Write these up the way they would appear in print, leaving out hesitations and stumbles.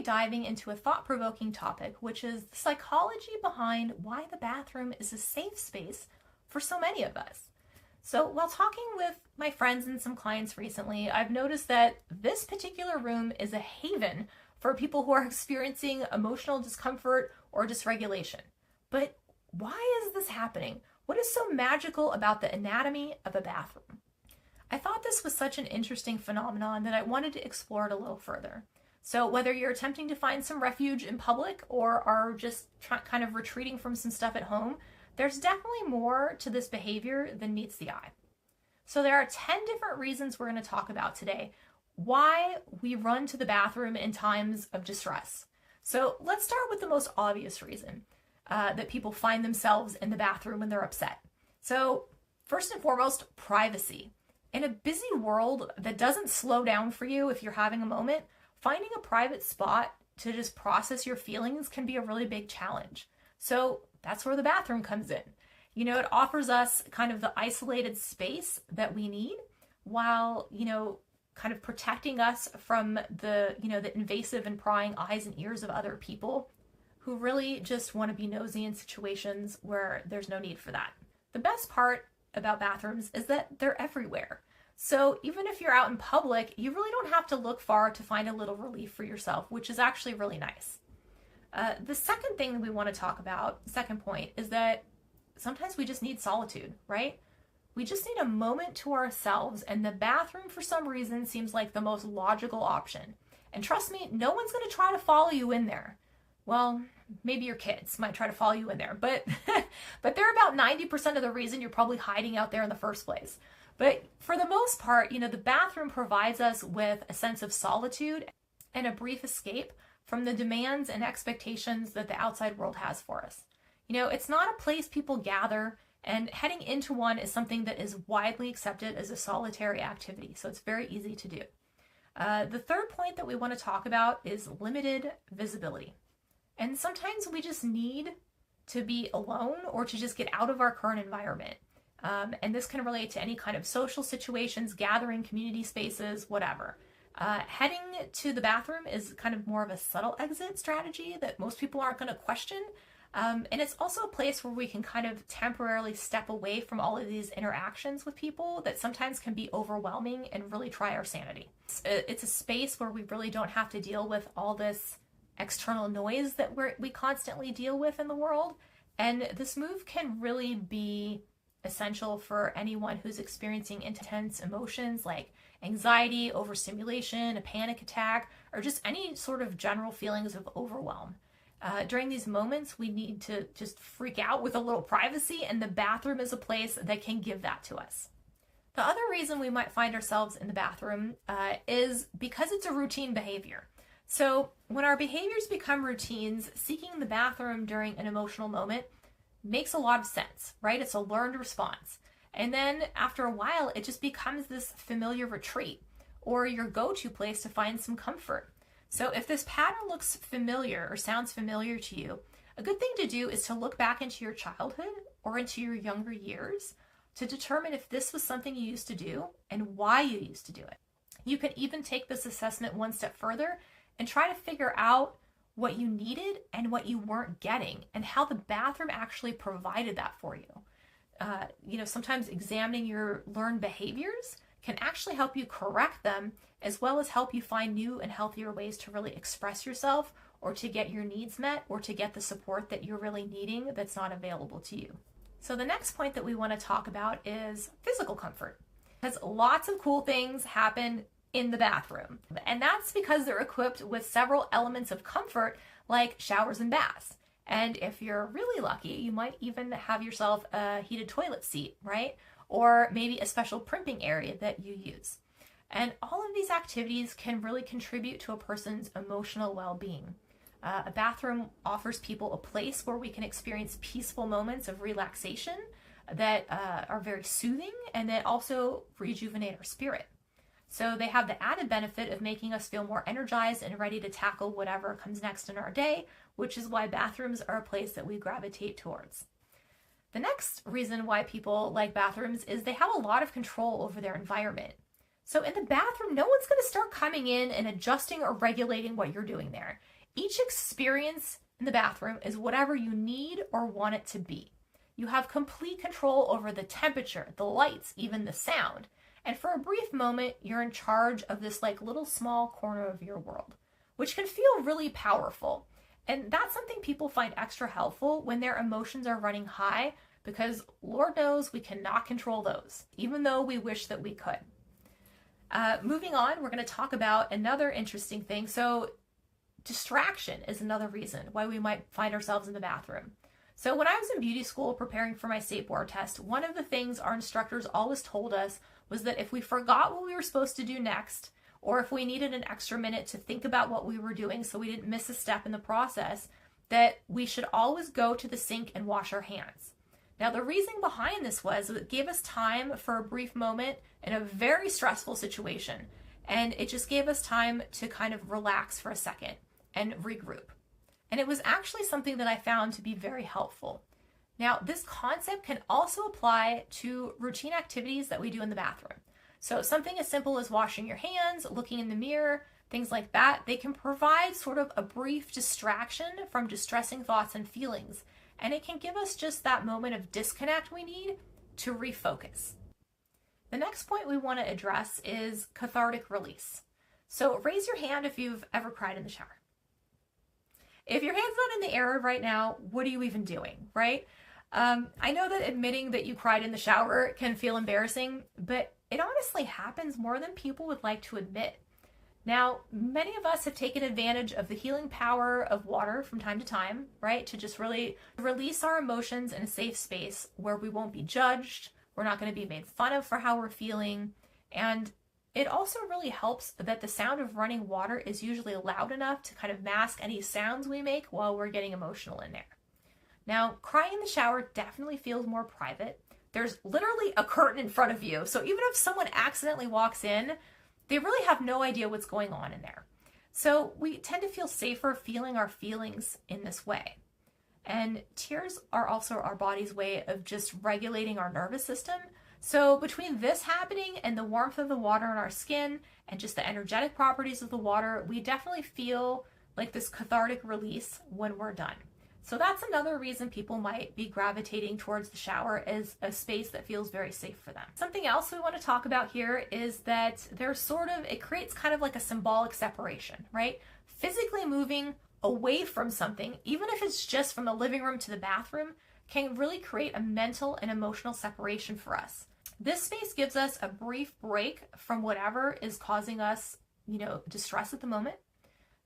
be diving into a thought-provoking topic, which is the psychology behind why the bathroom is a safe space for so many of us. So while talking with my friends and some clients recently, I've noticed that this particular room is a haven for people who are experiencing emotional discomfort or dysregulation. But why is this happening? What is so magical about the anatomy of a bathroom? I thought this was such an interesting phenomenon that I wanted to explore it a little further. So whether you're attempting to find some refuge in public or are just kind of retreating from some stuff at home, there's definitely more to this behavior than meets the eye. So there are 10 different reasons we're going to talk about today why we run to the bathroom in times of distress. So let's start with the most obvious reason that people find themselves in the bathroom when they're upset. So first and foremost, privacy. In a busy world that doesn't slow down for you if you're having a moment, finding a private spot to just process your feelings can be a really big challenge. So that's where the bathroom comes in. You know, it offers us kind of the isolated space that we need while, kind of protecting us from the invasive and prying eyes and ears of other people who really just want to be nosy in situations where there's no need for that. The best part about bathrooms is that they're everywhere. So even if you're out in public, you really don't have to look far to find a little relief for yourself, which is actually really nice. The second thing that we want to talk about, second point, is that sometimes we just need solitude, right? We just need a moment to ourselves, and the bathroom for some reason seems like the most logical option. And trust me, no one's going to try to follow you in there. Well, maybe your kids might try to follow you in there, but they're about 90% of the reason you're probably hiding out there in the first place. But for the most part, the bathroom provides us with a sense of solitude and a brief escape from the demands and expectations that the outside world has for us. It's not a place people gather, and heading into one is something that is widely accepted as a solitary activity, so it's very easy to do. The third point that we want to talk about is limited visibility. And sometimes we just need to be alone or to just get out of our current environment. And this can relate to any kind of social situations, gathering, community spaces, whatever. Heading to the bathroom is kind of more of a subtle exit strategy that most people aren't going to question. And it's also a place where we can kind of temporarily step away from all of these interactions with people that sometimes can be overwhelming and really try our sanity. It's a space where we really don't have to deal with all this external noise that we constantly deal with in the world. And this move can really be essential for anyone who's experiencing intense emotions like anxiety, overstimulation, a panic attack, or just any sort of general feelings of overwhelm. During these moments, we need to just freak out with a little privacy, and the bathroom is a place that can give that to us. The other reason we might find ourselves in the bathroom is because it's a routine behavior. So when our behaviors become routines, seeking the bathroom during an emotional moment makes a lot of sense, right? It's a learned response. And then after a while, it just becomes this familiar retreat or your go-to place to find some comfort. So if this pattern looks familiar or sounds familiar to you, a good thing to do is to look back into your childhood or into your younger years to determine if this was something you used to do and why you used to do it. You can even take this assessment one step further and try to figure out what you needed and what you weren't getting and how the bathroom actually provided that for you. Sometimes examining your learned behaviors can actually help you correct them, as well as help you find new and healthier ways to really express yourself or to get your needs met or to get the support that you're really needing that's not available to you. So the next point that we want to talk about is physical comfort. Because lots of cool things happen in the bathroom. And that's because they're equipped with several elements of comfort like showers and baths. And if you're really lucky, you might even have yourself a heated toilet seat, right? Or maybe a special primping area that you use. And all of these activities can really contribute to a person's emotional well-being. A bathroom offers people a place where we can experience peaceful moments of relaxation that are very soothing and that also rejuvenate our spirit. So they have the added benefit of making us feel more energized and ready to tackle whatever comes next in our day, which is why bathrooms are a place that we gravitate towards. The next reason why people like bathrooms is they have a lot of control over their environment. So in the bathroom, no one's going to start coming in and adjusting or regulating what you're doing there. Each experience in the bathroom is whatever you need or want it to be. You have complete control over the temperature, the lights, even the sound. And for a brief moment, you're in charge of this like little small corner of your world, which can feel really powerful. And that's something people find extra helpful when their emotions are running high, because Lord knows we cannot control those, even though we wish that we could. Moving on, we're going to talk about another interesting thing. So distraction is another reason why we might find ourselves in the bathroom. So when I was in beauty school preparing for my state board test, one of the things our instructors always told us was that if we forgot what we were supposed to do next, or if we needed an extra minute to think about what we were doing so we didn't miss a step in the process, that we should always go to the sink and wash our hands. Now, the reason behind this was it gave us time for a brief moment in a very stressful situation, and it just gave us time to kind of relax for a second and regroup. And it was actually something that I found to be very helpful. Now, this concept can also apply to routine activities that we do in the bathroom. So something as simple as washing your hands, looking in the mirror, things like that, they can provide sort of a brief distraction from distressing thoughts and feelings. And it can give us just that moment of disconnect we need to refocus. The next point we want to address is cathartic release. So raise your hand if you've ever cried in the shower. If your hand's not in the air right now, what are you even doing, right? I know that admitting that you cried in the shower can feel embarrassing, but it honestly happens more than people would like to admit. Now, many of us have taken advantage of the healing power of water from time to time, right? To just really release our emotions in a safe space where we won't be judged, we're not going to be made fun of for how we're feeling, and it also really helps that the sound of running water is usually loud enough to kind of mask any sounds we make while we're getting emotional in there. Now, crying in the shower definitely feels more private. There's literally a curtain in front of you, so even if someone accidentally walks in, they really have no idea what's going on in there. So we tend to feel safer feeling our feelings in this way. And tears are also our body's way of just regulating our nervous system. So between this happening and the warmth of the water on our skin and just the energetic properties of the water, we definitely feel like this cathartic release when we're done. So that's another reason people might be gravitating towards the shower as a space that feels very safe for them. Something else we want to talk about here is that it creates kind of like a symbolic separation, right? Physically moving away from something, even if it's just from the living room to the bathroom, can really create a mental and emotional separation for us. This space gives us a brief break from whatever is causing us, distress at the moment.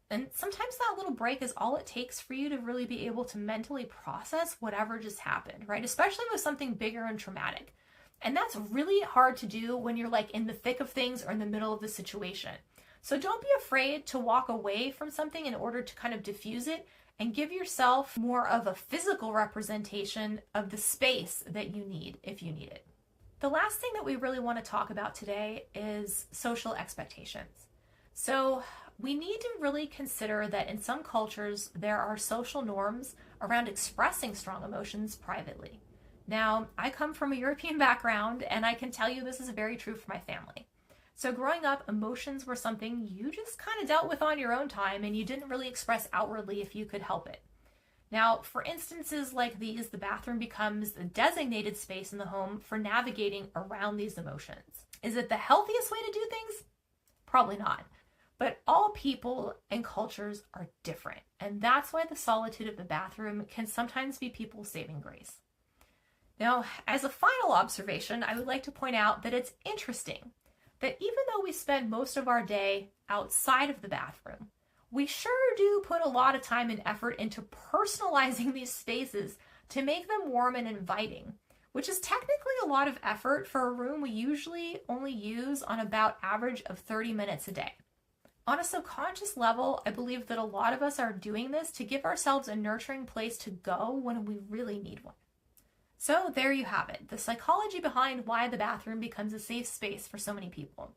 And sometimes that little break is all it takes for you to really be able to mentally process whatever just happened, right? Especially with something bigger and traumatic. And that's really hard to do when you're like in the thick of things or in the middle of the situation. So don't be afraid to walk away from something in order to kind of diffuse it and give yourself more of a physical representation of the space that you need if you need it. The last thing that we really want to talk about today is social expectations. So we need to really consider that in some cultures, there are social norms around expressing strong emotions privately. Now, I come from a European background, and I can tell you this is very true for my family. So growing up, emotions were something you just kind of dealt with on your own time, and you didn't really express outwardly if you could help it. Now, for instances like these, the bathroom becomes the designated space in the home for navigating around these emotions. Is it the healthiest way to do things? Probably not. But all people and cultures are different, and that's why the solitude of the bathroom can sometimes be people's saving grace. Now, as a final observation, I would like to point out that it's interesting that even though we spend most of our day outside of the bathroom, we sure do put a lot of time and effort into personalizing these spaces to make them warm and inviting, which is technically a lot of effort for a room we usually only use on about average of 30 minutes a day. On a subconscious level, I believe that a lot of us are doing this to give ourselves a nurturing place to go when we really need one. So there you have it, the psychology behind why the bathroom becomes a safe space for so many people.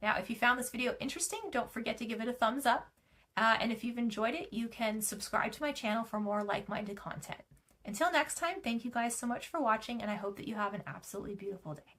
Now, if you found this video interesting, don't forget to give it a thumbs up. And if you've enjoyed it, you can subscribe to my channel for more like-minded content. Until next time, thank you guys so much for watching, and I hope that you have an absolutely beautiful day.